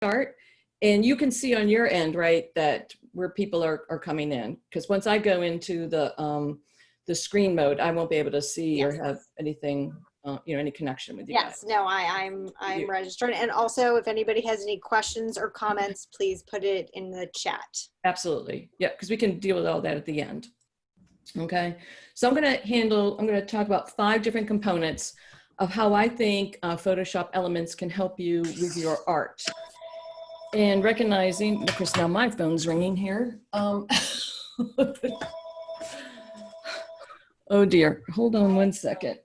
start. And you can see on your end, right, that where people are coming in. Because once I go into the screen mode, I won't be able to see or have anything, you know, any connection with you guys. No, I'm registered. And also, if anybody has any questions or comments, please put it in the chat. Absolutely. Yeah, because we can deal with all that at the end. Okay, so I'm going to talk about 5 different components of how I think Photoshop elements can help you with your art. And recognizing, of course, now my phone's ringing here. Oh dear, hold on one second.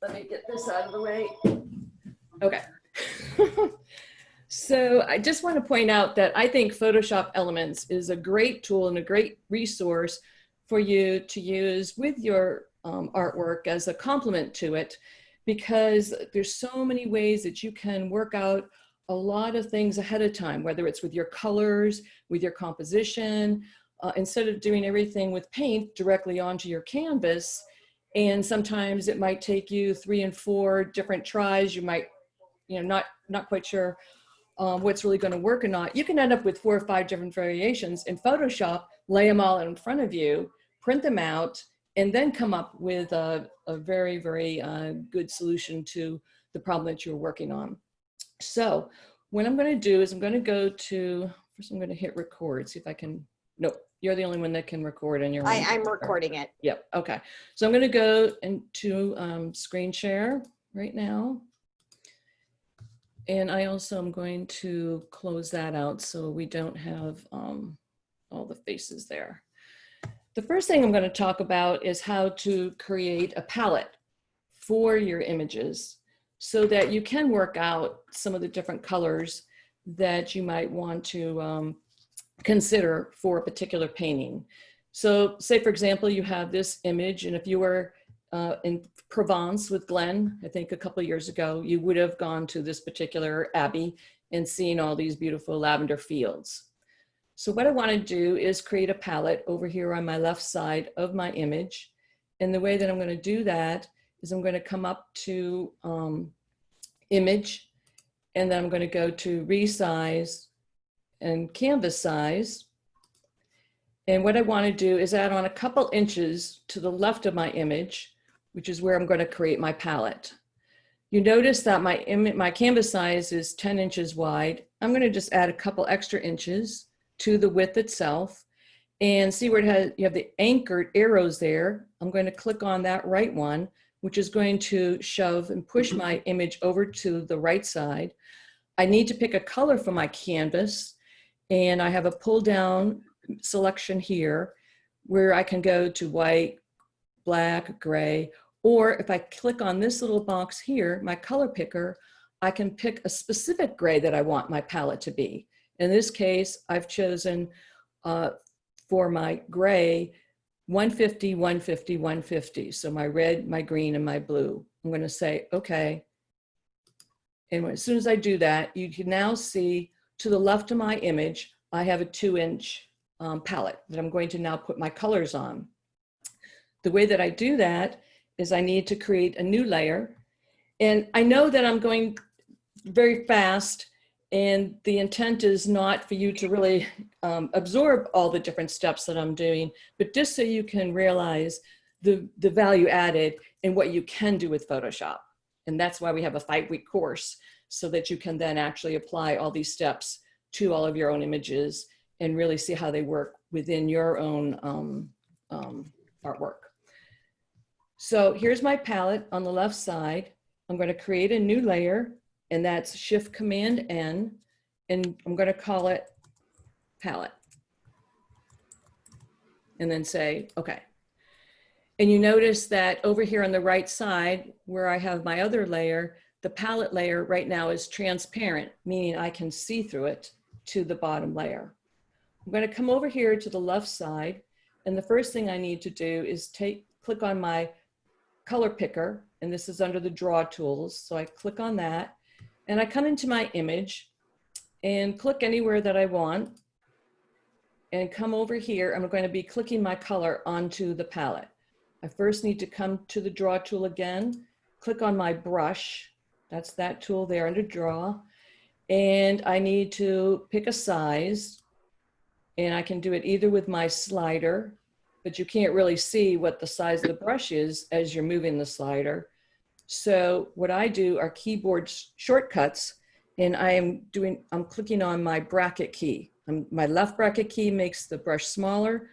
Let me get this out of the way. Okay. So I just want to point out that I think Photoshop Elements is a great tool and a great resource for you to use with your artwork as a complement to it, because there's so many ways that you can work out a lot of things ahead of time, whether it's with your colors, with your composition, instead of doing everything with paint directly onto your canvas. And sometimes it might take you 3 and 4 different tries. You might, you know, not quite sure what's really going to work or not. You can end up with 4 or 5 different variations in Photoshop, lay them all in front of you, print them out, and then come up with a very, very good solution to the problem that you're working on. So what I'm going to do is I'm going to go to, first I'm going to hit record, see if I can, nope, you're the only one that can record on your own. I'm recording it. Yep, okay. So I'm going to go into screen share right now. And I also am going to close that out so we don't have all the faces there. The first thing I'm going to talk about is how to create a palette for your images so that you can work out some of the different colors that you might want to consider for a particular painting. So say, for example, you have this image, and if you were in Provence with Glenn, I think a couple of years ago, you would have gone to this particular abbey and seen all these beautiful lavender fields. So what I want to do is create a palette over here on my left side of my image. And the way that I'm going to do that is I'm going to come up to image, and then I'm going to go to resize and canvas size. And what I want to do is add on a couple inches to the left of my image, which is where I'm going to create my palette. You notice that my canvas size is 10 inches wide. I'm going to just add a couple extra inches to the width itself, and see where it has, you have the anchored arrows there. I'm going to click on that right one, which is going to shove and push my image over to the right side. I need to pick a color for my canvas, and I have a pull down selection here where I can go to white, black, gray, or if I click on this little box here, my color picker, I can pick a specific gray that I want my palette to be. In this case, I've chosen for my gray 150, 150, 150. So my red, my green, and my blue. I'm going to say, okay. And as soon as I do that, you can now see to the left of my image, I have a 2-inch palette that I'm going to now put my colors on. The way that I do that is I need to create a new layer. And I know that I'm going very fast, and the intent is not for you to really absorb all the different steps that I'm doing, but just so you can realize the value added and what you can do with Photoshop. And that's why we have a 5-week course, so that you can then actually apply all these steps to all of your own images and really see how they work within your own artwork. So here's my palette on the left side. I'm going to create a new layer, and that's Shift-Command-N, and I'm going to call it palette. And then say, okay. And you notice that over here on the right side, where I have my other layer, the palette layer right now is transparent, meaning I can see through it to the bottom layer. I'm going to come over here to the left side, and the first thing I need to do is click on my color picker, and this is under the draw tools. So I click on that, and I come into my image and click anywhere that I want, and come over here. I'm going to be clicking my color onto the palette. I first need to come to the draw tool again, click on my brush. That's that tool there under draw. and I need to pick a size, and I can do it either with my slider, but you can't really see what the size of the brush is as you're moving the slider. So what I do are keyboard shortcuts, and I'm clicking on my bracket key. My left bracket key makes the brush smaller.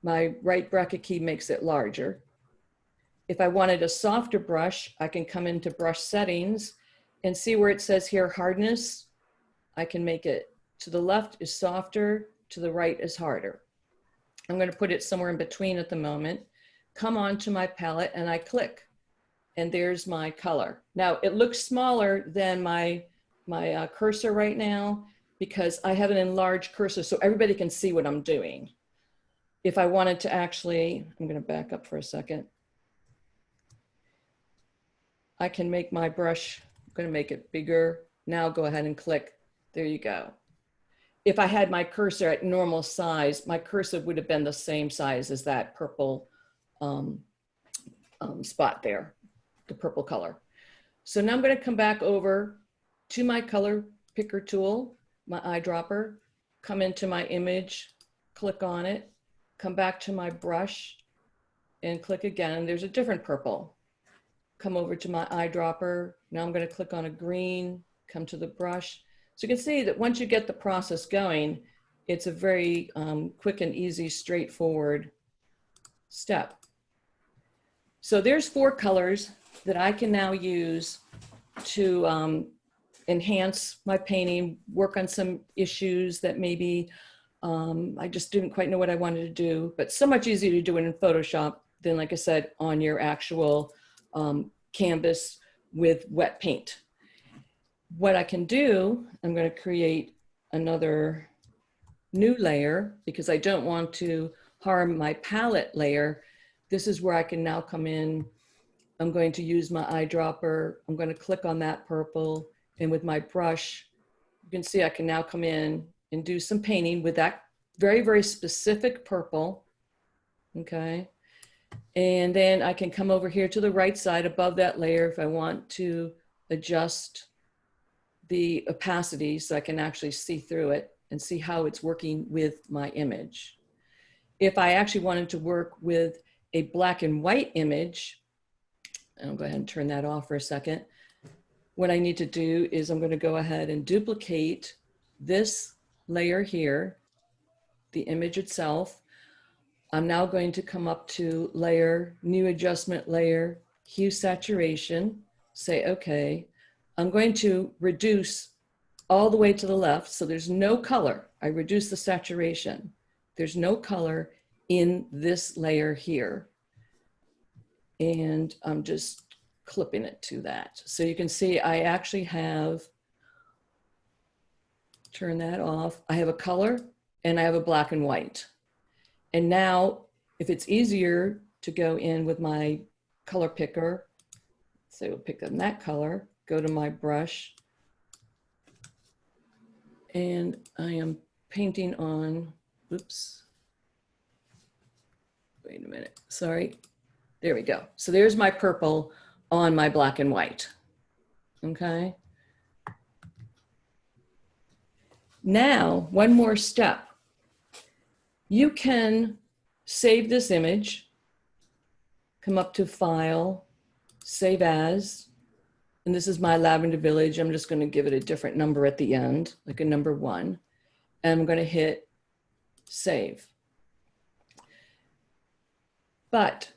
My right bracket key makes it larger. If I wanted a softer brush, I can come into brush settings and see where it says here hardness. I can make it to the left is softer, to the right is harder. I'm going to put it somewhere in between at the moment. Come onto my palette and I click, and there's my color. Now it looks smaller than my cursor right now because I have an enlarged cursor so everybody can see what I'm doing. If I wanted to actually, I'm going to back up for a second. I can make my brush, I'm going to make it bigger. Now go ahead and click. There you go. If I had my cursor at normal size, my cursor would have been the same size as that purple spot there, the purple color. So now I'm going to come back over to my color picker tool, my eyedropper, come into my image, click on it, come back to my brush and click again. There's a different purple. Come over to my eyedropper. Now I'm going to click on a green, come to the brush. So you can see that once you get the process going, it's a very quick and easy, straightforward step. So there's 4 colors that I can now use to enhance my painting, work on some issues that maybe I just didn't quite know what I wanted to do, but so much easier to do it in Photoshop than, like I said, on your actual canvas with wet paint. What I can do, I'm going to create another new layer because I don't want to harm my palette layer. This is where I can now come in. I'm going to use my eyedropper. I'm going to click on that purple, and with my brush, you can see I can now come in and do some painting with that very, very specific purple. Okay. And then I can come over here to the right side above that layer if I want to adjust the opacity so I can actually see through it and see how it's working with my image. If I actually wanted to work with a black and white image, and I'll go ahead and turn that off for a second. What I need to do is I'm going to go ahead and duplicate this layer here, the image itself. I'm now going to come up to layer, new adjustment layer, hue saturation, say okay. I'm going to reduce all the way to the left so there's no color. I reduce the saturation. There's no color in this layer here. And I'm just clipping it to that. So you can see I actually have, turn that off. I have a color and I have a black and white. And now if it's easier to go in with my color picker, so we'll pick up that color, go to my brush, and I am painting on, oops, wait a minute, sorry. There we go. So there's my purple on my black and white. Okay. Now, one more step. You can save this image, come up to File, Save As, and this is my Lavender Village. I'm just going to give it a different number at the end, like a number 1, and I'm going to hit Save. But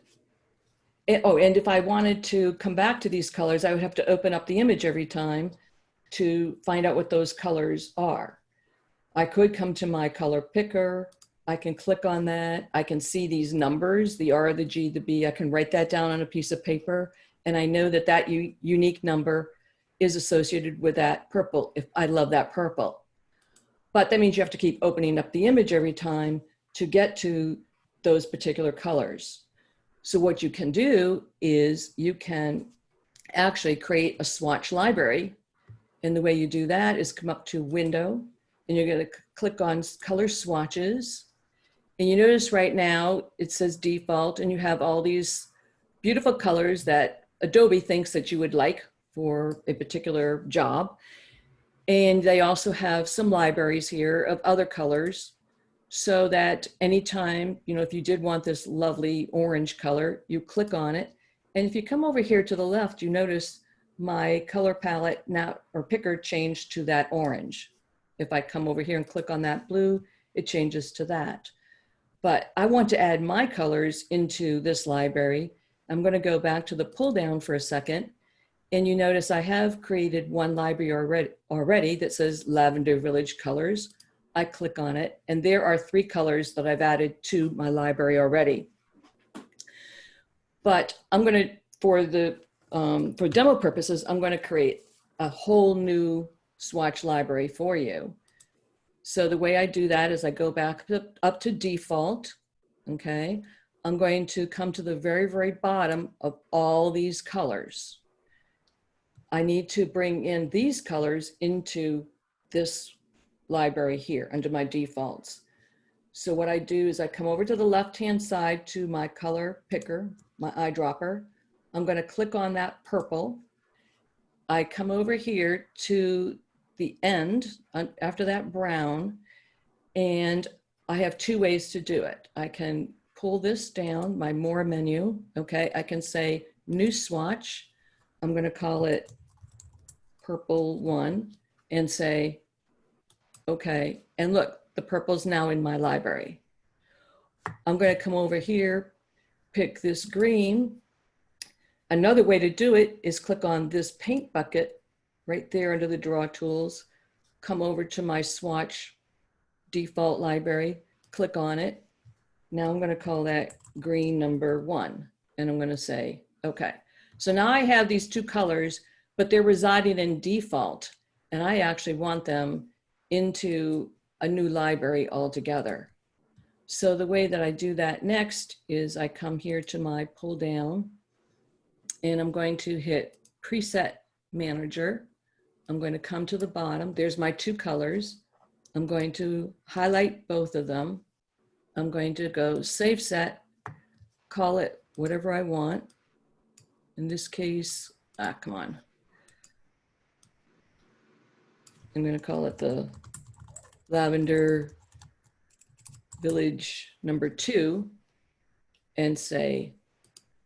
and if I wanted to come back to these colors, I would have to open up the image every time to find out what those colors are. I could come to my color picker. I can click on that. I can see these numbers, the R, the G, the B. I can write that down on a piece of paper. And I know that that unique number is associated with that purple if I love that purple. But that means you have to keep opening up the image every time to get to those particular colors. So what you can do is you can actually create a swatch library. And the way you do that is come up to Window, and you're going to click on Color Swatches. And you notice right now it says default, and you have all these beautiful colors that Adobe thinks that you would like for a particular job. And they also have some libraries here of other colors, so that anytime, you know, if you did want this lovely orange color, you click on it. And if you come over here to the left, you notice my color palette now, or picker, changed to that orange. If I come over here and click on that blue, it changes to that. But I want to add my colors into this library. I'm going to go back to the pull down for a second. And you notice I have created one library already that says Lavender Village Colors. I click on it, and there are 3 colors that I've added to my library already. But I'm going to, for demo purposes, I'm going to create a whole new swatch library for you. So the way I do that is I go back up to default, okay? I'm going to come to the very, very bottom of all these colors. I need to bring in these colors into this library here under my defaults. So what I do is I come over to the left-hand side to my color picker, my eyedropper. I'm going to click on that purple. I come over here to the end after that brown, and I have 2 ways to do it. I can pull this down, my more menu, okay? I can say new swatch. I'm going to call it purple 1 and say, okay, and look, the purple's now in my library. I'm going to come over here, pick this green. Another way to do it is click on this paint bucket right there under the draw tools, come over to my swatch default library, click on it. Now I'm going to call that green number 1, and I'm going to say, okay. So now I have these 2 colors, but they're residing in default, and I actually want them into a new library altogether. So the way that I do that next is I come here to my pull down, and I'm going to hit Preset Manager. I'm going to come to the bottom. There's my 2 colors. I'm going to highlight both of them. I'm going to go Save Set, call it whatever I want. In this case, come on. I'm going to call it the Lavender Village number 2 and say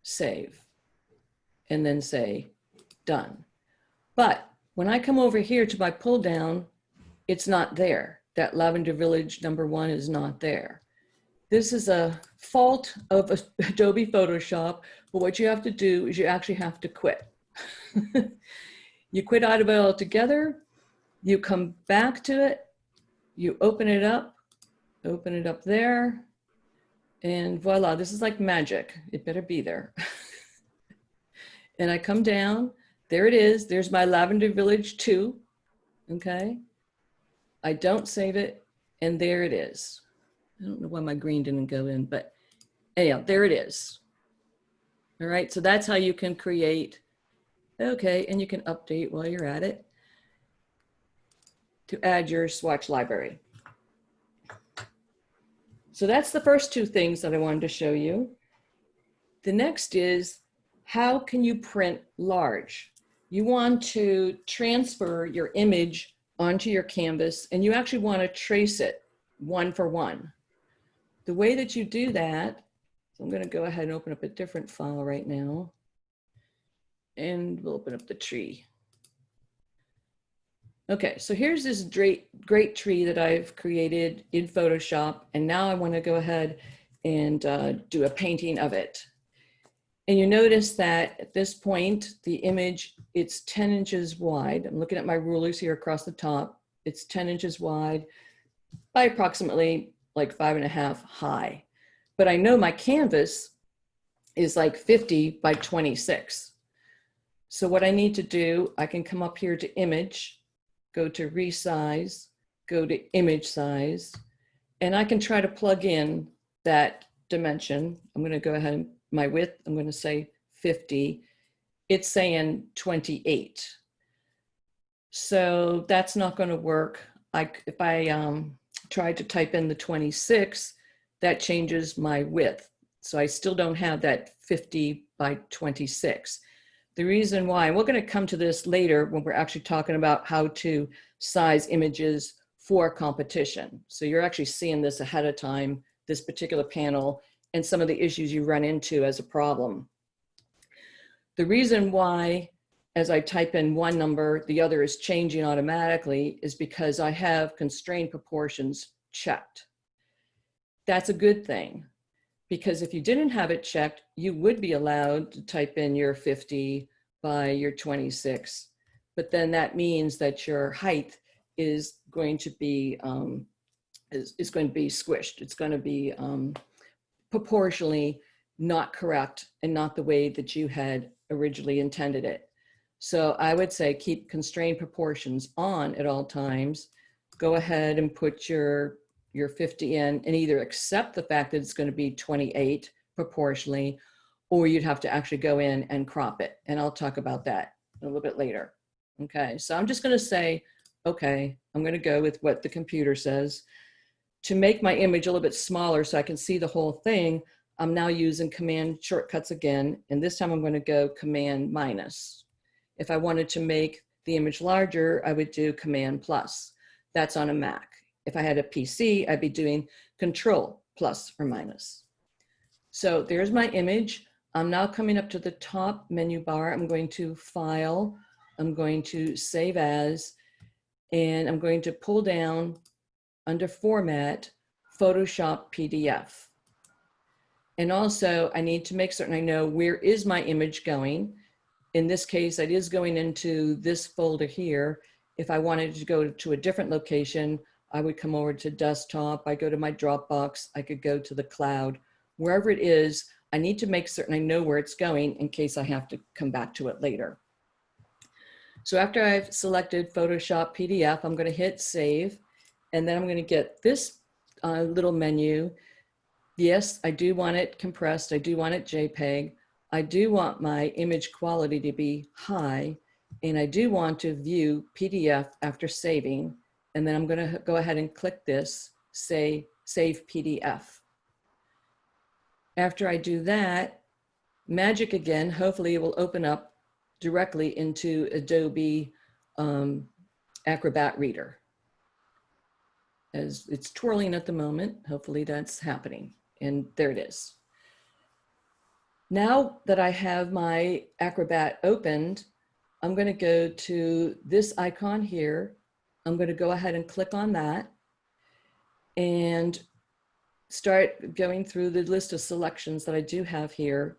save, and then say done. But when I come over here to my pull down, it's not there. That Lavender Village number 1 is not there. This is a fault of Adobe Photoshop, but what you have to do is you actually have to quit. You quit out of it altogether, you come back to it, you open it up there, and voila, this is like magic. It better be there. And I come down, there it is. There's my Lavender Village 2, okay? I don't save it, and there it is. I don't know why my green didn't go in, but anyhow, there it is. All right, so that's how you can create, okay, and you can update while you're at it to add your swatch library. So that's the first 2 things that I wanted to show you. The next is, how can you print large? You want to transfer your image onto your canvas, and you actually want to trace it 1 for 1. The way that you do that, so I'm going to go ahead and open up a different file right now, and we'll open up the tree. Okay, so here's this great tree that I've created in Photoshop, and now I want to go ahead and do a painting of it. And you notice that at this point, the image, it's 10 inches wide. I'm looking at my rulers here across the top. It's 10 inches wide by approximately like 5.5 high. But I know my canvas is like 50 by 26. So what I need to do, I can come up here to Image, go to Resize, go to Image Size, and I can try to plug in that dimension. I'm going to go ahead and my width, I'm going to say 50. It's saying 28. So that's not going to work. If I try to type in the 26, that changes my width. So I still don't have that 50 by 26. The reason why, and we're going to come to this later when we're actually talking about how to size images for competition. So you're actually seeing this ahead of time, this particular panel, and some of the issues you run into as a problem. The reason why, as I type in one number, the other is changing automatically is because I have constrained proportions checked. That's a good thing, because if you didn't have it checked, you would be allowed to type in your 50 by your 26, but then that means that your height is going to be squished. It's going to be proportionally not correct and not the way that you had originally intended it. So I would say keep constrained proportions on at all times. Go ahead and put your 50 in and either accept the fact that it's going to be 28 proportionally, or you'd have to actually go in and crop it. And I'll talk about that a little bit later. Okay, so I'm just going to say, okay, I'm going to go with what the computer says. To make my image a little bit smaller so I can see the whole thing, I'm now using command shortcuts again, and this time I'm going to go command minus. If I wanted to make the image larger, I would do command plus. That's on a Mac. If I had a PC, I'd be doing control plus or minus. So there's my image. I'm now coming up to the top menu bar. I'm going to File, I'm going to Save As, and I'm going to pull down under Format, Photoshop PDF. And also I need to make certain I know where is my image going. In this case, it is going into this folder here. If I wanted to go to a different location, I would come over to desktop, I go to my Dropbox, I could go to the cloud. Wherever it is, I need to make certain I know where it's going in case I have to come back to it later. So after I've selected Photoshop PDF, I'm going to hit Save, and then I'm going to get this little menu. Yes, I do want it compressed. I do want it JPEG. I do want my image quality to be high, and I do want to view PDF after saving. And then I'm going to go ahead and click this, say Save PDF. After I do that, magic again, hopefully it will open up directly into Adobe Acrobat Reader. As it's twirling at the moment, hopefully that's happening. And there it is. Now that I have my Acrobat opened, I'm going to go to this icon here. I'm going to go ahead and click on that and start going through the list of selections that I do have here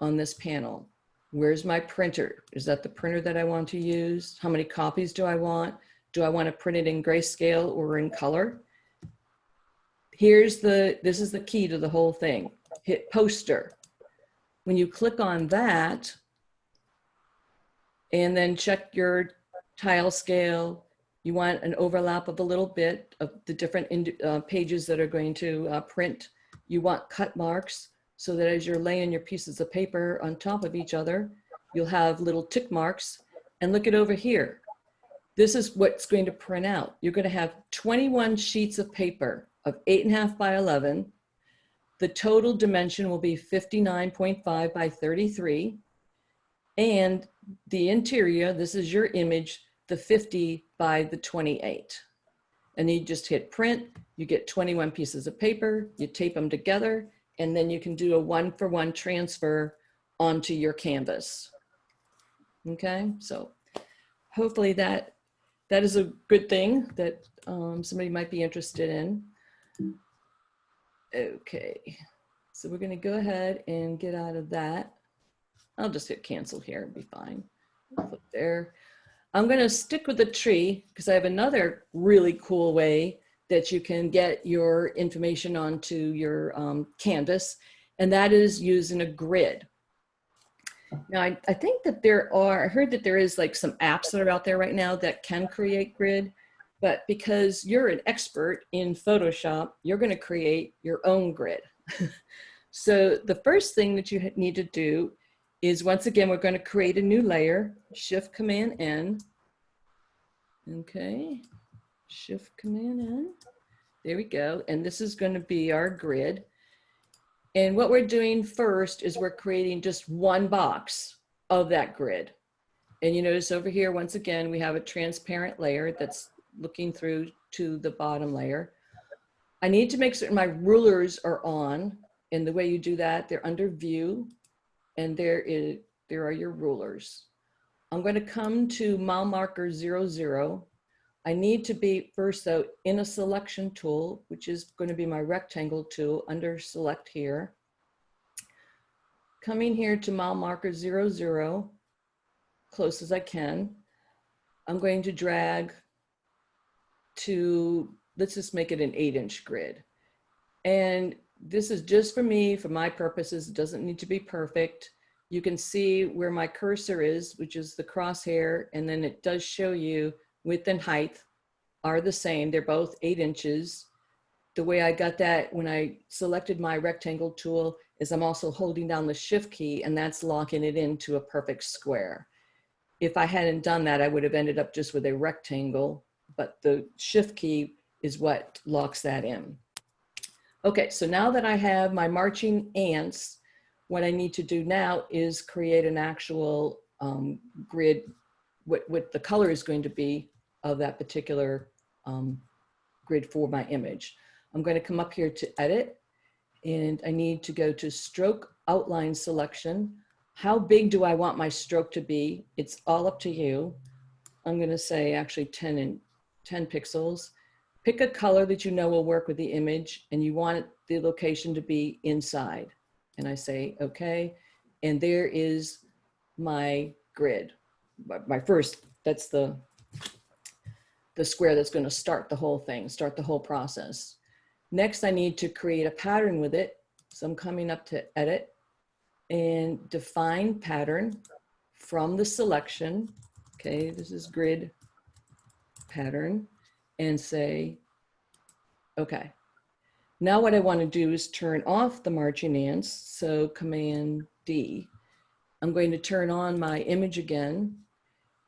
on this panel. Where's my printer? Is that the printer that I want to use? How many copies do I want? Do I want to print it in grayscale or in color? This is the key to the whole thing. Hit poster. When you click on that, and then check your tile scale, you want an overlap of a little bit of the different pages that are going to print. You want cut marks so that as you're laying your pieces of paper on top of each other, you'll have little tick marks. And look at over here. This is what's going to print out. You're going to have 21 sheets of paper of 8.5 by 11. The total dimension will be 59.5 by 33. And the interior, this is your image, the 50 by the 28. And you just hit print, you get 21 pieces of paper, you tape them together, and then you can do a one-for-one transfer onto your canvas. Okay, so hopefully that is a good thing that somebody might be interested in. Okay, so we're gonna go ahead and get out of that. I'll just hit cancel here and be fine. Click there. I'm gonna stick with the tree because I have another really cool way that you can get your information onto your canvas, and that is using a grid. Now, I think that I heard that there is like some apps that are out there right now that can create grid, but because you're an expert in Photoshop, you're gonna create your own grid. So the first thing that you need to do is, once again, we're gonna create a new layer, Shift Command N. Okay, Shift Command N. There we go. And this is going to be our grid. And what we're doing first is we're creating just one box. of that grid. And you notice over here, once again, we have a transparent layer that's looking through to the bottom layer. I need to make certain my rulers are on. And the way you do that, they're under view, and there are your rulers. I'm going to come to mile marker 00. I need to be first though in a selection tool, which is going to be my rectangle tool under select here. Coming here to mile marker 00, close as I can. I'm going to drag to, let's just make it an 8-inch grid. And this is just for me, for my purposes. It doesn't need to be perfect. You can see where my cursor is, which is the crosshair, and then it does show you width and height are the same. They're both 8 inches. The way I got that when I selected my rectangle tool is I'm also holding down the shift key, and that's locking it into a perfect square. If I hadn't done that, I would have ended up just with a rectangle, but the shift key is what locks that in. Okay, so now that I have my marching ants, what I need to do now is create an actual grid, what the color is going to be of that particular grid for my image. I'm going to come up here to edit, and I need to go to stroke outline selection. How big do I want my stroke to be? It's all up to you. I'm going to say actually 10 pixels. Pick a color that you know will work with the image, and you want the location to be inside. And I say, okay. And there is my grid. My first, that's the square that's going to start the whole thing, start the whole process. Next, I need to create a pattern with it. So I'm coming up to edit and define pattern from the selection. Okay, this is grid pattern, and say, okay. Now what I want to do is turn off the marching ants. So Command D. I'm going to turn on my image again.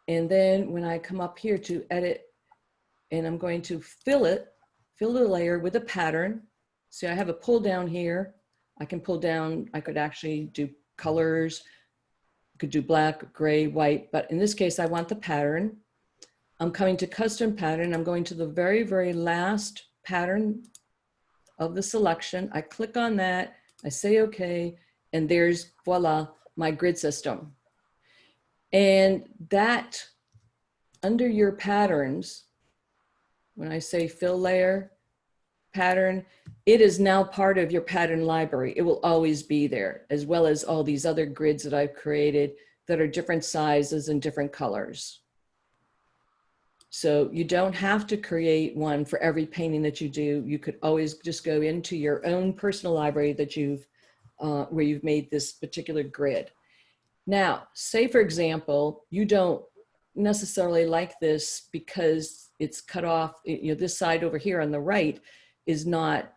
And then when I come up here to edit, and I'm going to fill the layer with a pattern. See, I have a pull down here. I can pull down, I could actually do colors, could do black, gray, white, but in this case, I want the pattern. I'm coming to custom pattern. I'm going to the very, very last pattern of the selection. I click on that, I say okay, and there's, voila, my grid system. And that, under your patterns, when I say fill layer, pattern, it is now part of your pattern library. It will always be there, as well as all these other grids that I've created that are different sizes and different colors. So you don't have to create one for every painting that you do. You could always just go into your own personal library that where you've made this particular grid. Now, say for example, you don't necessarily like this because it's cut off, you know, this side over here on the right is not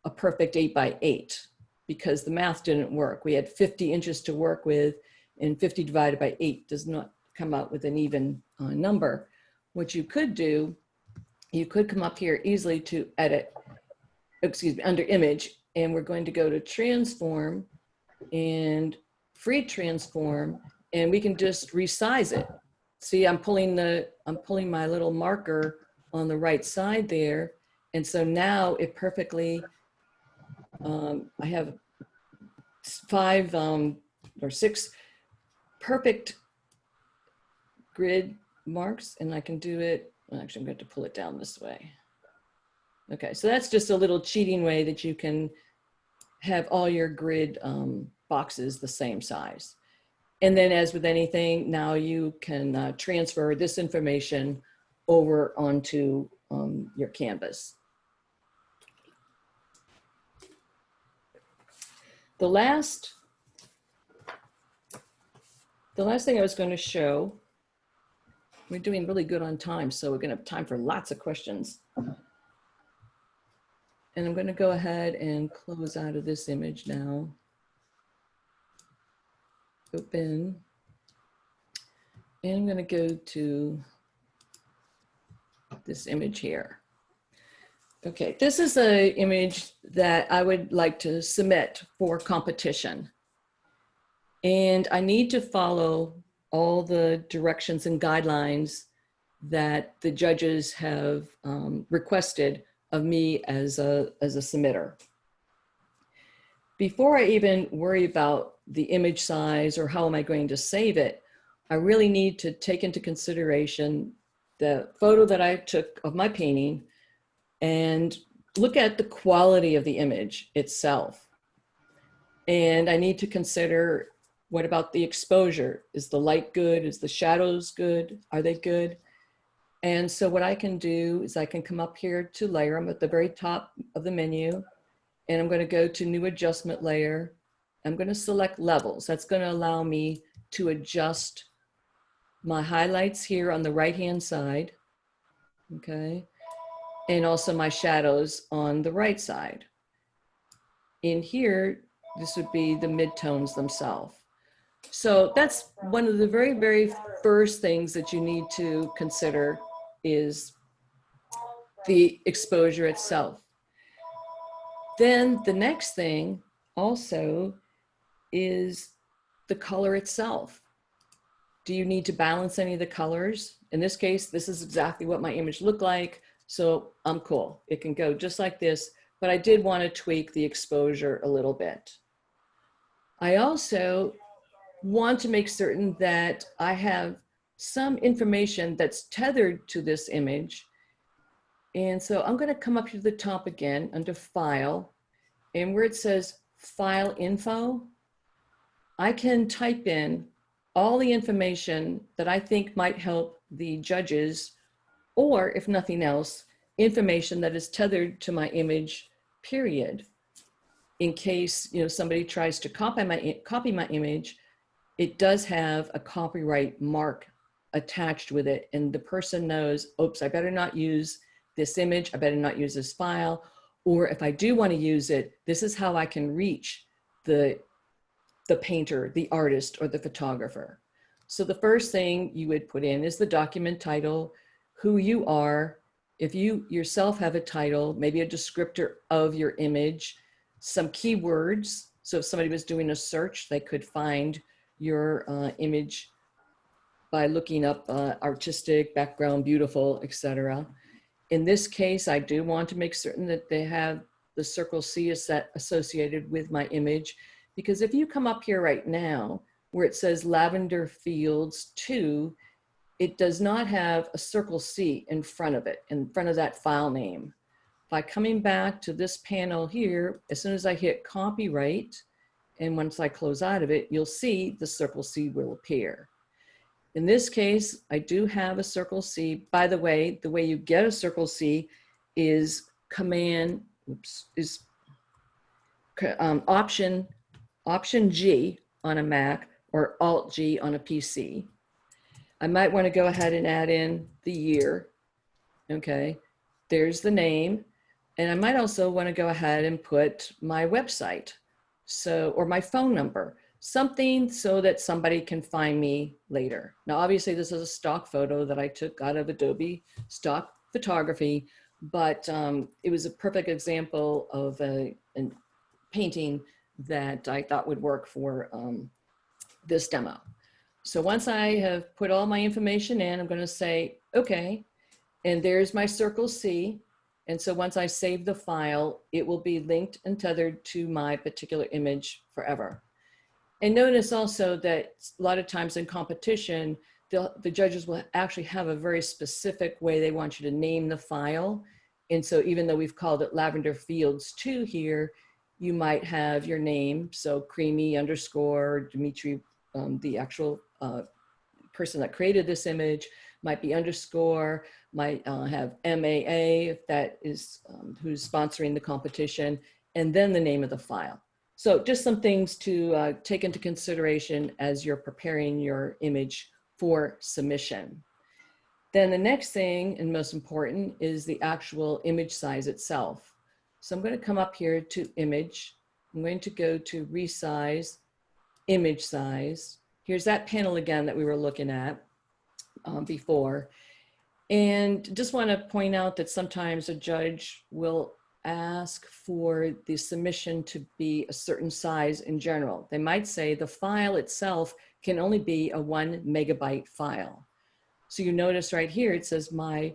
a perfect 8x8 because the math didn't work. We had 50 inches to work with, and 50 divided by 8 does not come out with an even number. What you could do, you could come up here easily to edit, excuse me, under image, and we're going to go to transform and free transform, and we can just resize it. See, I'm pulling my little marker on the right side there. And so now it perfectly, I have 5 or 6 perfect grid marks, and I can do it. Actually, I'm going to pull it down this way. Okay, so that's just a little cheating way that you can have all your grid boxes the same size. And then as with anything, now you can transfer this information over onto your canvas. The last thing I was going to show, we're doing really good on time, so we're going to have time for lots of questions. And I'm going to go ahead and close out of this image now. Open. And I'm going to go to this image here. Okay, this is an image that I would like to submit for competition. And I need to follow all the directions and guidelines that the judges have requested of me as a submitter. Before I even worry about the image size or how am I going to save it, I really need to take into consideration the photo that I took of my painting and look at the quality of the image itself. And I need to consider, what about the exposure? Is the light good? Is the shadows good? Are they good? And so what I can do is I can come up here to layer. I'm at the very top of the menu, and I'm going to go to new adjustment layer. I'm going to select levels. That's going to allow me to adjust my highlights here on the right-hand side, okay? And also my shadows on the right side. In here, this would be the midtones themselves. So that's one of the very, very first things that you need to consider is the exposure itself. Then the next thing also is the color itself. Do you need to balance any of the colors? In this case, this is exactly what my image looked like, so I'm cool. It can go just like this, but I did want to tweak the exposure a little bit. I also want to make certain that I have some information that's tethered to this image. And so I'm going to come up to the top again under File, and where it says File Info, I can type in all the information that I think might help the judges, or if nothing else, information that is tethered to my image, period. In case somebody tries to copy my image, it does have a copyright mark attached with it, and the person knows, oops, I better not use this image, I better not use this file, or if I do want to use it, this is how I can reach the painter, the artist, or the photographer. So the first thing you would put in is the document title, who you are, if you yourself have a title, maybe a descriptor of your image, some keywords. So if somebody was doing a search, they could find your image by looking up artistic, background, beautiful, etc. In this case, I do want to make certain that they have the circle C is set associated with my image, because if you come up here right now where it says Lavender Fields 2, it does not have a circle C in front of it, in front of that file name. By coming back to this panel here, as soon as I hit copyright, and once I close out of it, you'll see the circle C will appear. In this case, I do have a circle C. By the way you get a circle C is Option G on a Mac or Alt G on a PC. I might want to go ahead and add in the year. Okay, there's the name. And I might also want to go ahead and put my website, or my phone number, something so that somebody can find me later. Now, obviously this is a stock photo that I took out of Adobe stock photography, but it was a perfect example of a painting that I thought would work for this demo. So once I have put all my information in, I'm going to say, okay, and there's my circle C. And so once I save the file, it will be linked and tethered to my particular image forever. And notice also that a lot of times in competition, the judges will actually have a very specific way they want you to name the file. And so even though we've called it Lavender Fields 2 here, you might have your name, so Creamy _ Dimitri, the actual person that created this image, might be underscore, might have MAA, if that is who's sponsoring the competition, and then the name of the file. So just some things to take into consideration as you're preparing your image for submission. Then the next thing, and most important, is the actual image size itself. So I'm going to come up here to image. I'm going to go to resize, image size. Here's that panel again that we were looking at before. And just want to point out that sometimes a judge will ask for the submission to be a certain size in general. They might say the file itself can only be a 1 megabyte file. So you notice right here, it says my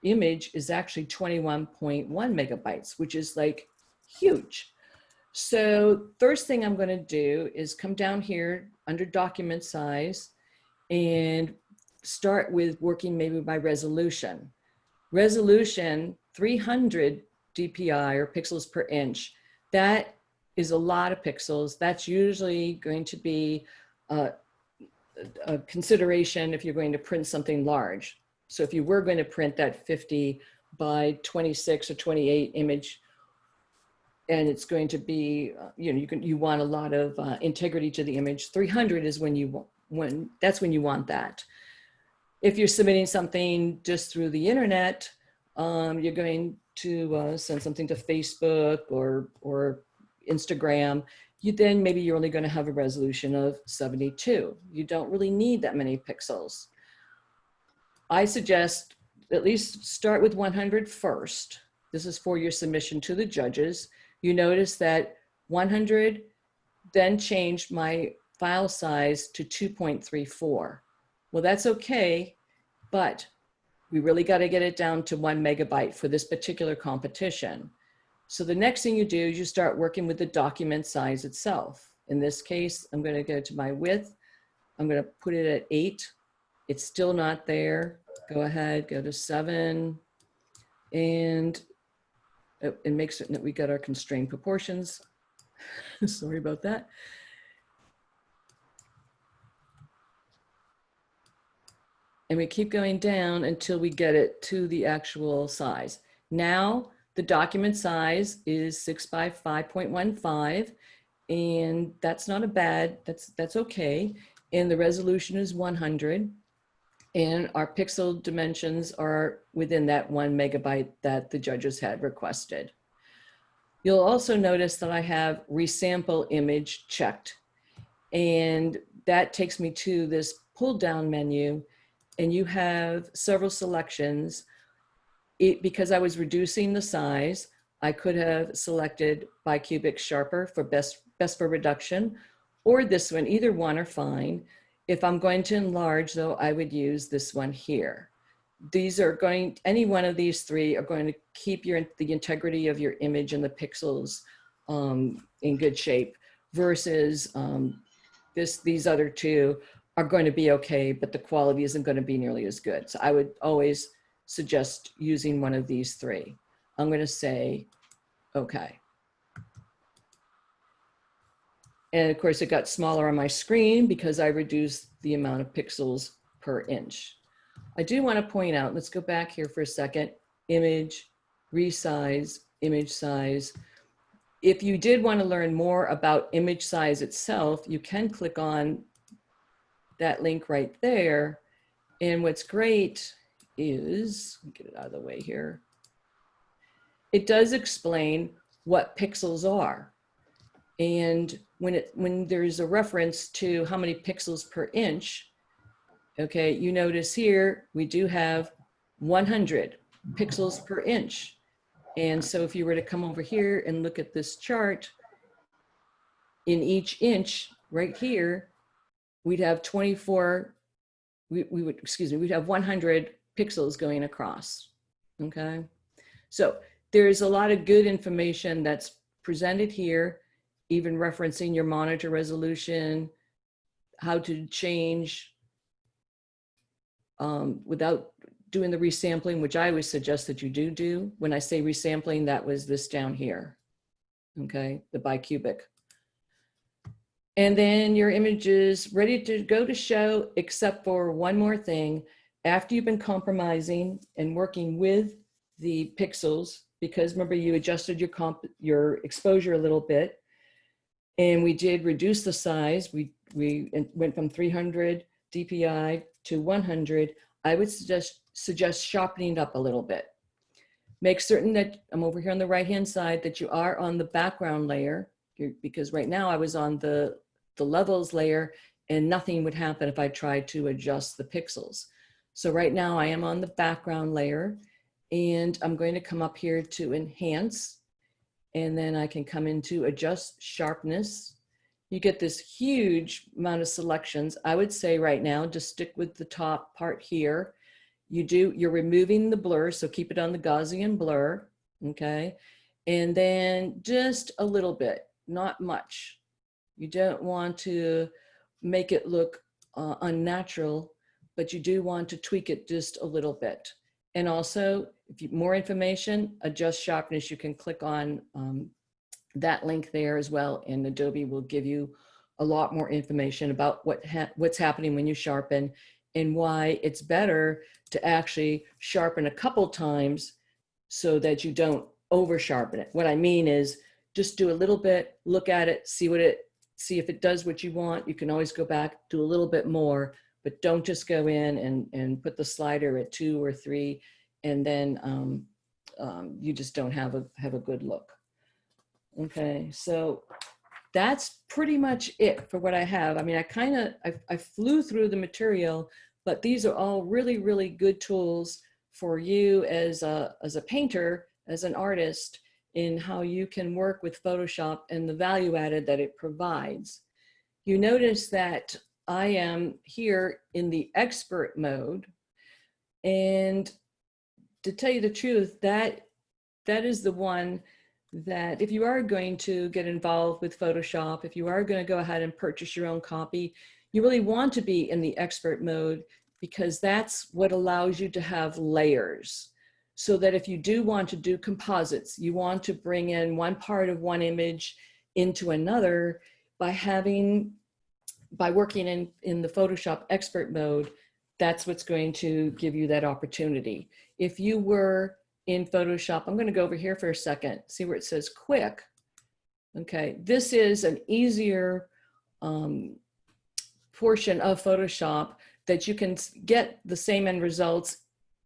image is actually 21.1 megabytes, which is like huge. So first thing I'm going to do is come down here under document size and start with working maybe by resolution. Resolution 300 DPI or pixels per inch. That is a lot of pixels. That's usually going to be a consideration if you're going to print something large. So if you were going to print that 50 by 26 or 28 image, and it's going to be, you want a lot of integrity to the image. 300 is that's when you want that. If you're submitting something just through the internet, you're going to send something to Facebook or Instagram, then maybe you're only going to have a resolution of 72. You don't really need that many pixels. I suggest at least start with 100 first. This is for your submission to the judges. You notice that 100 then changed my file size to 2.34. Well, that's okay, but we really got to get it down to 1 megabyte for this particular competition. So the next thing you do is you start working with the document size itself. In this case, I'm going to go to my width. I'm going to put it at 8. It's still not there. Go ahead, go to 7, and make certain that we got our constrained proportions. Sorry about that. And we keep going down until we get it to the actual size. Now the document size is 6 by 5.15, and that's not a bad, that's okay. And the resolution is 100, and our pixel dimensions are within that 1 megabyte that the judges had requested. You'll also notice that I have resample image checked, and that takes me to this pull down menu, and you have several selections. Because I was reducing the size, I could have selected bicubic sharper for best for reduction, or this one. Either one are fine. If I'm going to enlarge though, I would use this one here. These are going, any one of these three are going to keep the integrity of your image and the pixels in good shape, versus these other two are going to be okay, but the quality isn't going to be nearly as good. So I would always suggest using one of these three. I'm going to say, okay. And of course it got smaller on my screen because I reduced the amount of pixels per inch. I do want to point out, let's go back here for a second, image, resize, image size. If you did want to learn more about image size itself, you can click on that link right there. And what's great is, get it out of the way here, it does explain what pixels are. And when there's a reference to how many pixels per inch, okay, you notice here we do have 100 pixels per inch. And so if you were to come over here and look at this chart, in each inch right here, we'd have 24, we'd have 100 pixels going across, okay? So there's a lot of good information that's presented here, even referencing your monitor resolution, how to change without doing the resampling, which I always suggest that you do. When I say resampling, that was this down here, okay, the bicubic. And then your image is ready to go to show, except for one more thing. After you've been compromising and working with the pixels, because remember you adjusted your exposure a little bit, and we did reduce the size. We went from 300 DPI to 100. I would suggest sharpening it up a little bit. Make certain that I'm over here on the right-hand side, that you are on the background layer, because right now I was on the levels layer and nothing would happen if I tried to adjust the pixels. So right now I am on the background layer, And I'm going to come up here to enhance, and then I can come into adjust sharpness. You get this huge amount of selections. I would say right now, just stick with the top part here. You're removing the blur, so keep it on the Gaussian blur, okay? And then just a little bit, not much. You don't want to make it look unnatural, but you do want to tweak it just a little bit. And also, if you more information, adjust sharpness, you can click on that link there as well, and Adobe will give you a lot more information about what's happening when you sharpen and why it's better to actually sharpen a couple times so that you don't over sharpen it. What I mean is just do a little bit, look at it, see if it does what you want. You can always go back, do a little bit more, but don't just go in and put the slider at 2 or 3 and then you just don't have a good look. Okay, so that's pretty much it for what I have. I mean, I flew through the material, but these are all really, really good tools for you as a painter, as an artist, in how you can work with Photoshop and the value added that it provides. You notice that I am here in the expert mode, and to tell you the truth, that is the one that if you are going to get involved with Photoshop, if you are going to go ahead and purchase your own copy, you really want to be in the expert mode, because that's what allows you to have layers. So that if you do want to do composites, you want to bring in one part of one image into another by working in the Photoshop expert mode, that's what's going to give you that opportunity. If you were in Photoshop, I'm going to go over here for a second, see where it says quick. Okay, this is an easier portion of Photoshop that you can get the same end results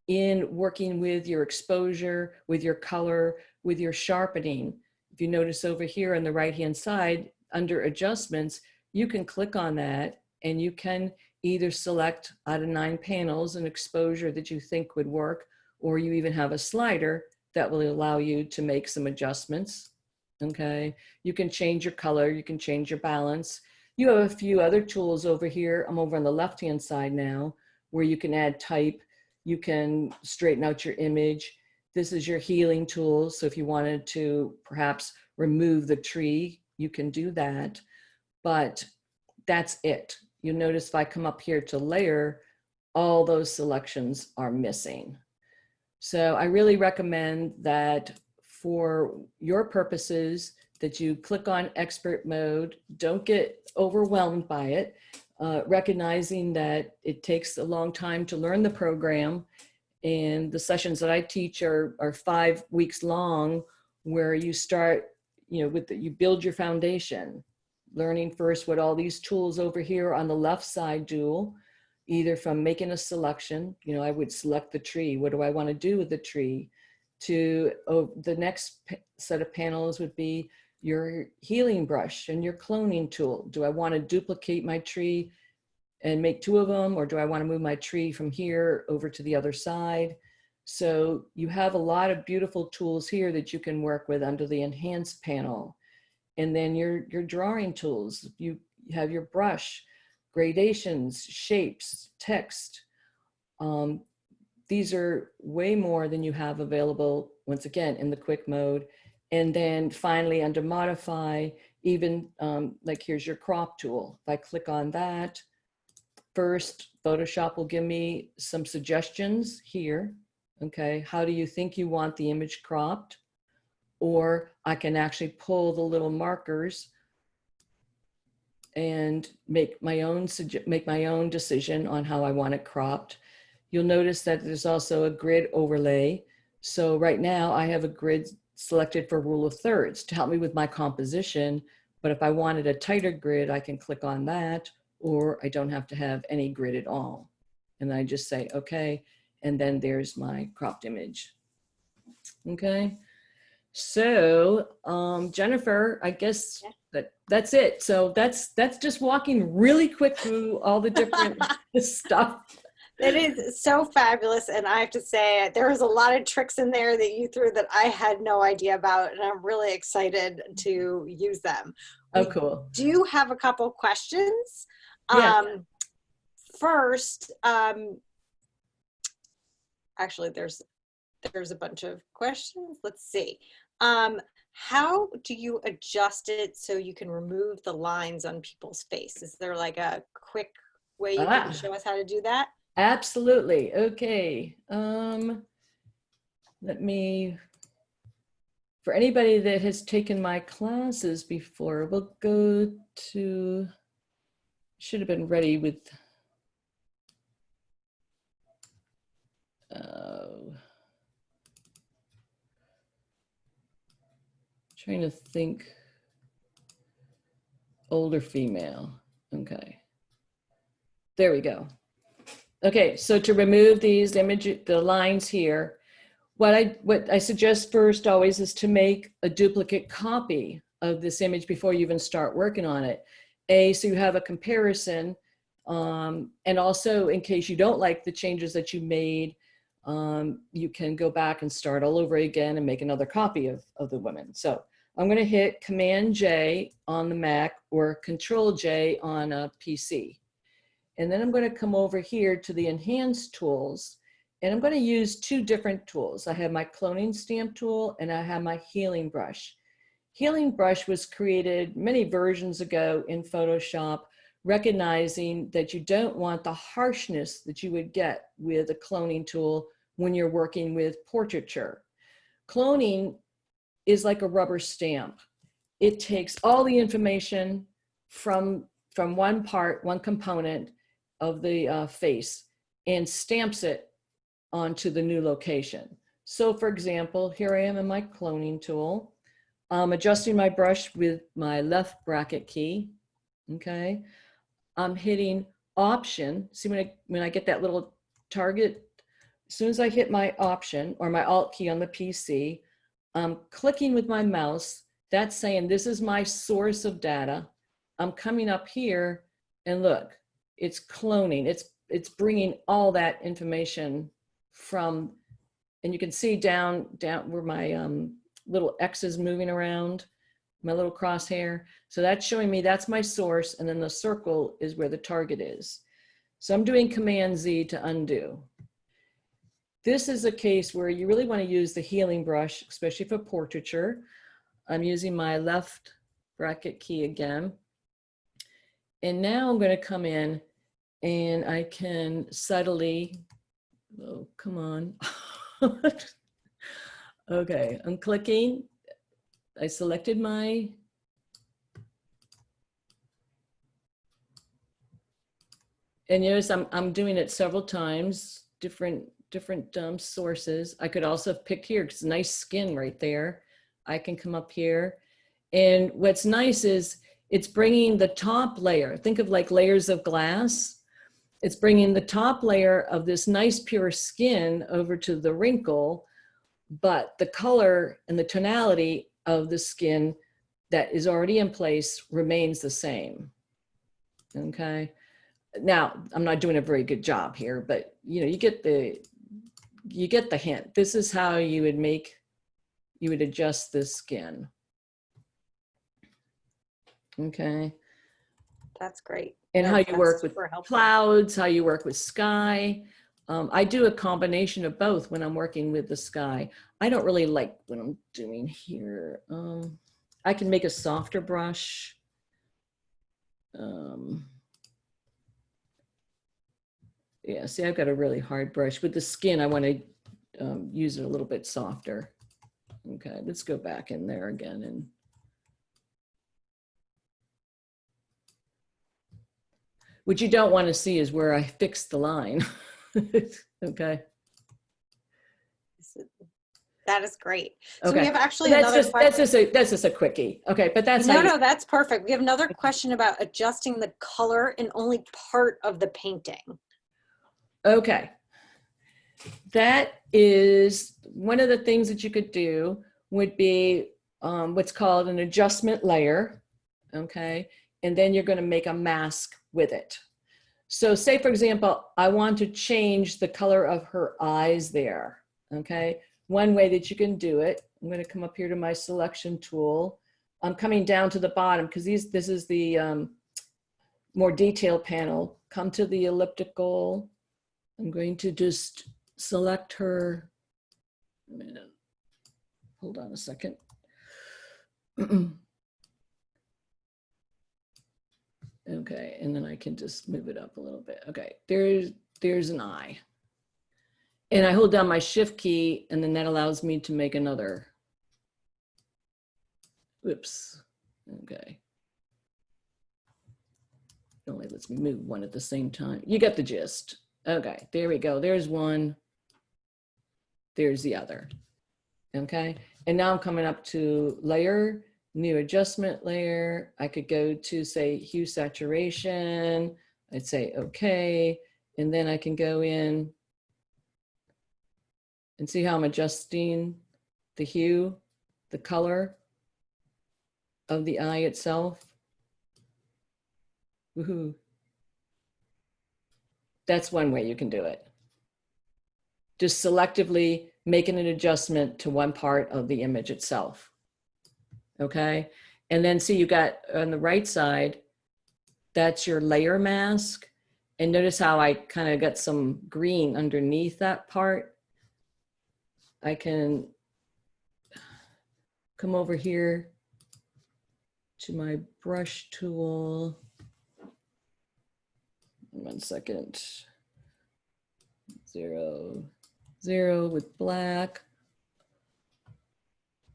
in working with your exposure, with your color, with your sharpening. If you notice over here on the right-hand side, under adjustments, you can click on that and you can either select out of 9 panels an exposure that you think would work, or you even have a slider that will allow you to make some adjustments. Okay, you can change your color, you can change your balance. You have a few other tools over here. I'm over on the left-hand side now, where you can add type, you can straighten out your image. This is your healing tool. So if you wanted to perhaps remove the tree, you can do that, but that's it. You'll notice if I come up here to layer, all those selections are missing. So I really recommend that for your purposes that you click on expert mode. Don't get overwhelmed by it. Recognizing that it takes a long time to learn the program, and the sessions that I teach are 5 weeks long, where you start, you build your foundation, learning first what all these tools over here on the left side do, either from making a selection, I would select the tree. What do I want to do with the tree? To the next set of panels would be your healing brush and your cloning tool. Do I want to duplicate my tree and make 2 of them, or do I want to move my tree from here over to the other side? So you have a lot of beautiful tools here that you can work with under the Enhance panel. And then your drawing tools, you have your brush, gradations, shapes, text. These are way more than you have available, once again, in the quick mode. And then finally, under modify, even like here's your crop tool. If I click on that, first, Photoshop will give me some suggestions here. Okay, how do you think you want the image cropped? Or I can actually pull the little markers and make my own decision on how I want it cropped. You'll notice that there's also a grid overlay. So right now I have a grid selected for rule of thirds to help me with my composition. But if I wanted a tighter grid, I can click on that, or I don't have to have any grid at all. And I just say, okay, and then there's my cropped image. Okay, so Jennifer, I guess that's it. So that's just walking really quick through all the different stuff. It is so fabulous, and I have to say there was a lot of tricks in there that you threw that I had no idea about, and I'm really excited to use them. Oh, We cool. do have a couple questions. Yeah. First, actually, there's a bunch of questions. Let's see. How do you adjust it so you can remove the lines on people's face? Is there like a quick way you can show us how to do that? Absolutely. Okay. Let me, for anybody that has taken my classes before, we'll go to, should have been ready with, trying to think, older female. Okay. There we go. Okay, so to remove these the lines here, what I suggest first always is to make a duplicate copy of this image before you even start working on it. So you have a comparison, and also in case you don't like the changes that you made, you can go back and start all over again and make another copy of the woman. So I'm gonna hit Command J on the Mac or Control J on a PC. And then I'm going to come over here to the Enhance tools, and I'm going to use two different tools. I have my cloning stamp tool and I have my healing brush. Healing brush was created many versions ago in Photoshop, recognizing that you don't want the harshness that you would get with a cloning tool when you're working with portraiture. Cloning is like a rubber stamp. It takes all the information from one part, one component of the face, and stamps it onto the new location. So for example, here I am in my cloning tool. I'm adjusting my brush with my left bracket key, okay? I'm hitting Option. See when I get that little target, as soon as I hit my Option or my Alt key on the PC, I'm clicking with my mouse. That's saying this is my source of data. I'm coming up here and look, it's cloning. It's bringing all that information from, and you can see down where my little X is moving around, my little crosshair. So that's showing me that's my source, and then the circle is where the target is. So I'm doing Command Z to undo. This is a case where you really want to use the healing brush, especially for portraiture. I'm using my left bracket key again. And now I'm going to come in and I can subtly, oh, come on. Okay, I'm clicking. I selected my, and notice I'm doing it several times, different sources. I could also have picked here because it's nice skin right there. I can come up here. And what's nice is it's bringing the top layer. Think of like layers of glass. It's bringing the top layer of this nice pure skin over to the wrinkle, but the color and the tonality of the skin that is already in place remains the same. Okay. Now, I'm not doing a very good job here, but you know, you get the hint. This is how you would adjust the skin. Okay. That's great. And how you work with clouds, how you work with sky. I do a combination of both when I'm working with the sky. I don't really like what I'm doing here. I can make a softer brush. Yeah, see, I've got a really hard brush. With the skin, I want to use it a little bit softer. Okay, let's go back in there again. And what you don't want to see is where I fixed the line. Okay. That is great. So Okay. we have actually That's another question. that's just a quickie. Okay, but that's no, that's perfect. We have another question about adjusting the color in only part of the painting. Okay. That is one of the things that you could do would be what's called an adjustment layer. Okay. And then you're going to make a mask with it. So say, for example, I want to change the color of her eyes there, okay? One way that you can do it, I'm gonna come up here to my selection tool. I'm coming down to the bottom because this is the more detailed panel. Come to the elliptical. I'm going to just select her. A minute. Hold on a second. Okay, and then I can just move it up a little bit. Okay, there's an eye. And I hold down my shift key, and then that allows me to make another. Whoops. Okay. It only lets me move one at the same time. You get the gist. Okay, there we go. There's one. There's the other. Okay, and now I'm coming up to layer, new adjustment layer. I could go to, say, hue saturation. I'd say okay, and then I can go in and see how I'm adjusting the hue, the color of the eye itself. Woohoo. That's one way you can do it. Just selectively making an adjustment to one part of the image itself. Okay, and then see, you got on the right side, that's your layer mask. And notice how I kind of got some green underneath that part. I can come over here to my brush tool. 1 second. 0, 0 with black.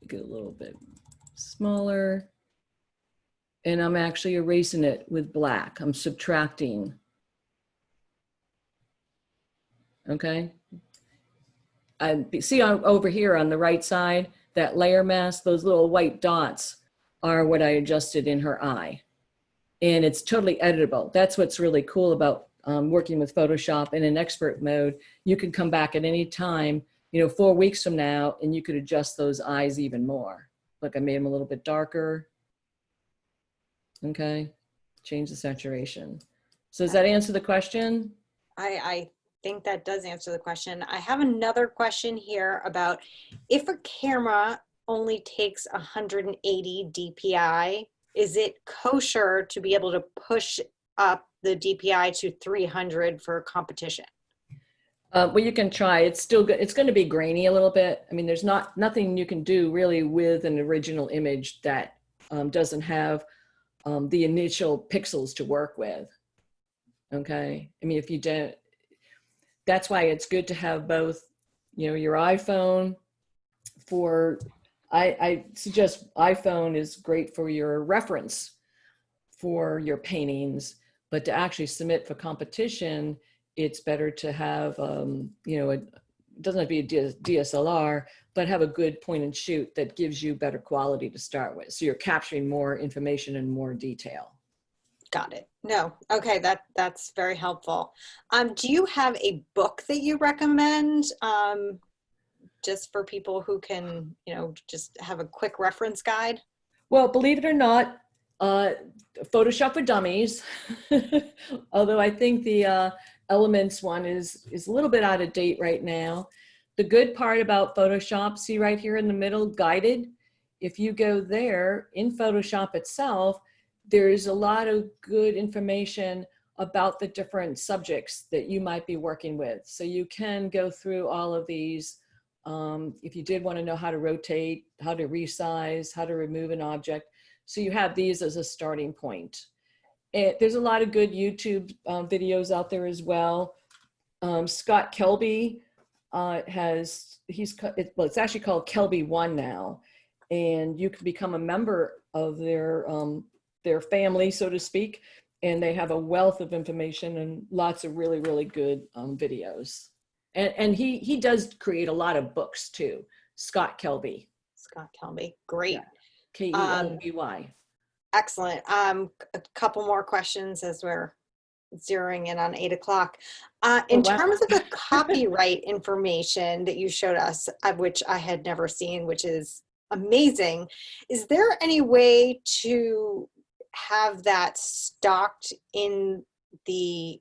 Get a little bit smaller. And I'm actually erasing it with black. I'm subtracting. Okay. I see over here on the right side, that layer mask, those little white dots are what I adjusted in her eye. And it's totally editable. That's what's really cool about working with Photoshop in an expert mode. You can come back at any time, 4 weeks from now, and you could adjust those eyes even more. Look, I made them a little bit darker. Okay, change the saturation. So does that answer the question? I think that does answer the question. I have another question here about if a camera only takes 180 DPI, is it kosher to be able to push up the DPI to 300 for competition? Well, you can try. It's still good. It's going to be grainy a little bit. I mean, there's nothing you can do really with an original image that doesn't have the initial pixels to work with. Okay. I mean, if you don't, that's why it's good to have both, your iPhone for, I suggest iPhone is great for your reference for your paintings, but to actually submit for competition, it's better to have, it doesn't have to be a DSLR, but have a good point and shoot that gives you better quality to start with. So you're capturing more information and more detail. Got it. No. Okay. That's very helpful. Do you have a book that you recommend just for people who can, just have a quick reference guide? Well, believe it or not, Photoshop for Dummies, although I think the Elements one is a little bit out of date right now. The good part about Photoshop, see right here in the middle, guided, if you go there in Photoshop itself, there's a lot of good information about the different subjects that you might be working with. So you can go through all of these. If you did want to know how to rotate, how to resize, how to remove an object. So you have these as a starting point. There's a lot of good YouTube videos out there as well. Scott Kelby it's actually called Kelby One now. And you can become a member of their family, so to speak. And they have a wealth of information and lots of really, really good videos. And he does create a lot of books too. Scott Kelby. Scott Kelby. Great. Yeah. Kelby. Excellent. A couple more questions as we're zeroing in on 8 o'clock. In terms of the copyright information that you showed us, which I had never seen, which is amazing, is there any way to have that stocked in the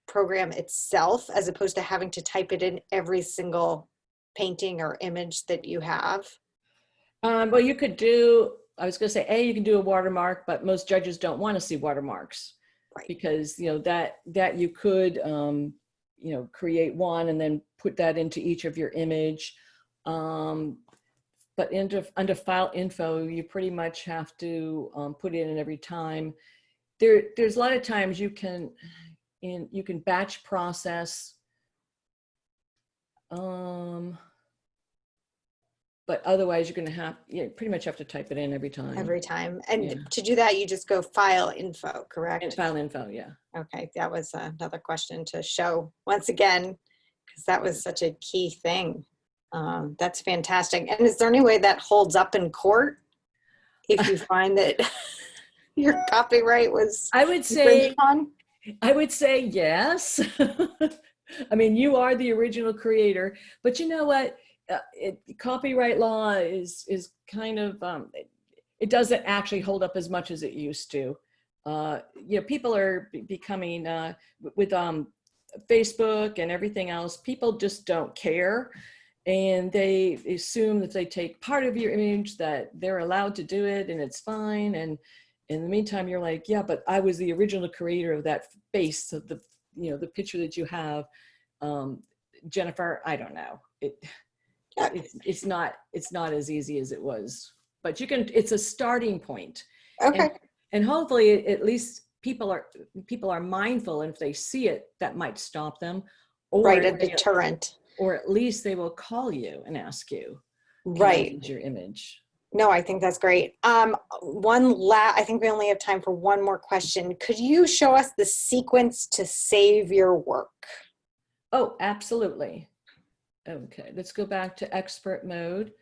program itself as opposed to having to type it in every single painting or image that you have? Well, you could do, I was going to say, you can do a watermark, but most judges don't want to see watermarks Right. because, that you could, create one and then put that into each of your image. But under file info, you pretty much have to put it in every time. There's a lot of times you can batch process. But otherwise, you're going to pretty much have to type it in every time. Every time. And Yeah. to do that, you just go file info, correct? And file info, yeah. Okay, that was another question to show once again, because that was such a key thing. That's fantastic. And is there any way that holds up in court if you find that your copyright was infringed on? I would say yes. I mean, you are the original creator, but you know what? Copyright law is kind of, it doesn't actually hold up as much as it used to. People are becoming, with Facebook and everything else, people just don't care. And they assume that they take part of your image, that they're allowed to do it and it's fine. And in the meantime, you're like, yeah, but I was the original creator of that face of the picture that you have. Jennifer, I don't know. It's not as easy as it was, but it's a starting point. Okay. And hopefully at least people are mindful, and if they see it, that might stop them. Or right, a deterrent. Or at least they will call you and ask you, right, use your image. No, I think that's great. I think we only have time for one more question. Could you show us the sequence to save your work? Oh, absolutely. Okay, let's go back to expert mode.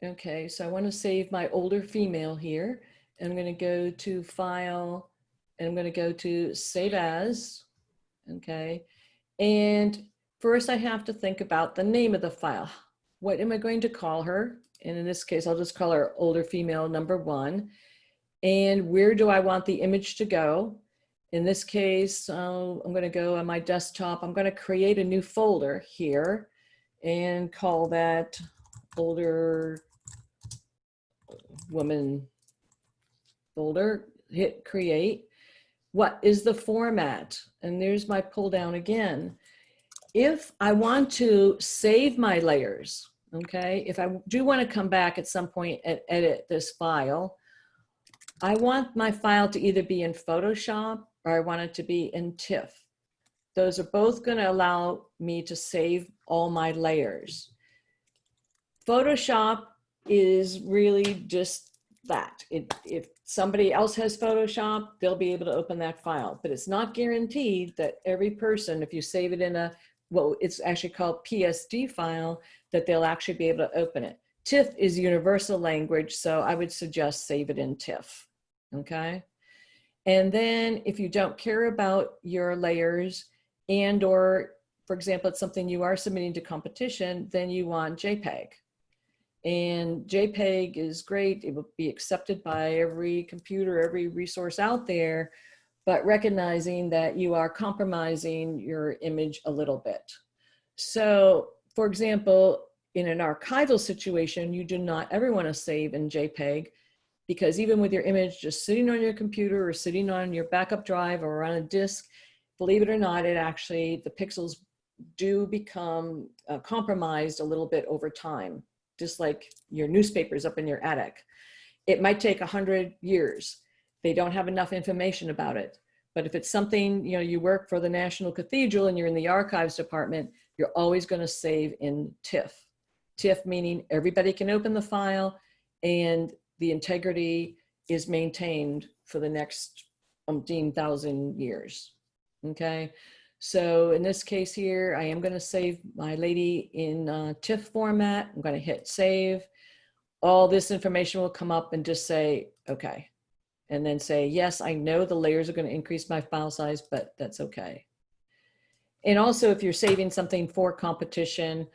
Okay, so I want to save my older female here. And I'm going to go to File, and I'm going to go to Save As. Okay, and first I have to think about the name of the file. What am I going to call her? And in this case, I'll just call her older female number 1. And where do I want the image to go? In this case, I'm going to go on my desktop. I'm going to create a new folder here and call that older woman folder. Hit create. What is the format? And there's my pull down again. If I want to save my layers, okay, if I do want to come back at some point and edit this file, I want my file to either be in Photoshop or I want it to be in TIFF. Those are both going to allow me to save all my layers. Photoshop is really just that. If somebody else has Photoshop, they'll be able to open that file, but it's not guaranteed that every person, if you save it in it's actually called PSD file, that they'll actually be able to open it. TIFF is universal language, so I would suggest save it in TIFF, okay? And then if you don't care about your layers or, for example, it's something you are submitting to competition, then you want JPEG. And JPEG is great. It will be accepted by every computer, every resource out there, but recognizing that you are compromising your image a little bit. So, for example, in an archival situation, you do not ever want to save in JPEG, because even with your image just sitting on your computer or sitting on your backup drive or on a disk, believe it or not, the pixels do become compromised a little bit over time, just like your newspapers up in your attic. It might take 100 years. They don't have enough information about it. But if it's something, you work for the National Cathedral and you're in the archives department, you're always going to save in TIFF. TIFF meaning everybody can open the file and the integrity is maintained for the next 1,000 years. Okay. So in this case here, I am going to save my lady in TIFF format. I'm going to hit save. All this information will come up and just say, okay. And then say, yes, I know the layers are going to increase my file size, but that's okay. And also if you're saving something for competition,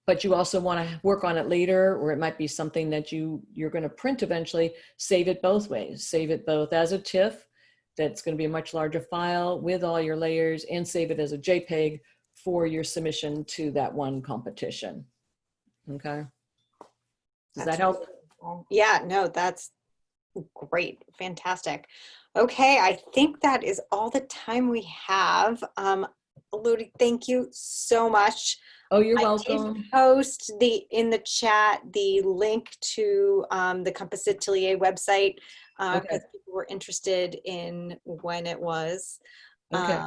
but you also want to work on it later, or it might be something that you're going to print eventually. Save it both ways. Save it both as a TIFF, that's going to be a much larger file with all your layers, and save it as a JPEG for your submission to that one competition. Okay. Does that help? Yeah, no, that's great. Fantastic. Okay, I think that is all the time we have. Ludi, thank you so much. Oh, you're I did welcome. post in the chat the link to the Compass Atelier website Okay. because people were interested in when it was. Okay.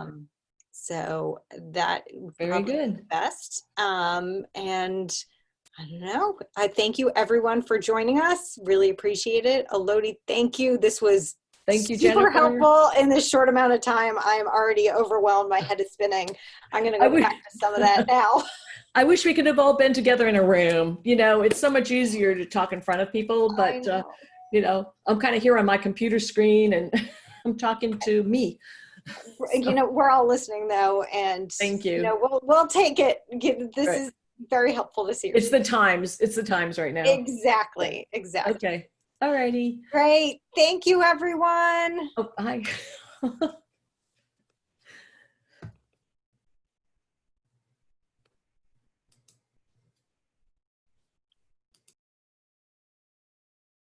So that Very probably be good. the best. And I don't know. I thank you everyone for joining us. Really appreciate it. Elodie, thank you. This was Thank you, super Jennifer. helpful in this short amount of time. I'm already overwhelmed. My head is spinning. I'm going to I go wish, practice some of that now. I wish we could have all been together in a room. You know, it's so much easier to talk in front of people, I but know. you know, I'm kind of here on my computer screen and I'm talking to me. You So, know, we're all listening though, and thank you you. know, we'll take it. This Right. is very helpful to see your It's face. the times. It's the times right now. Yeah. Exactly. Exactly. Okay. All righty. Great. Thank you, everyone. Oh, bye.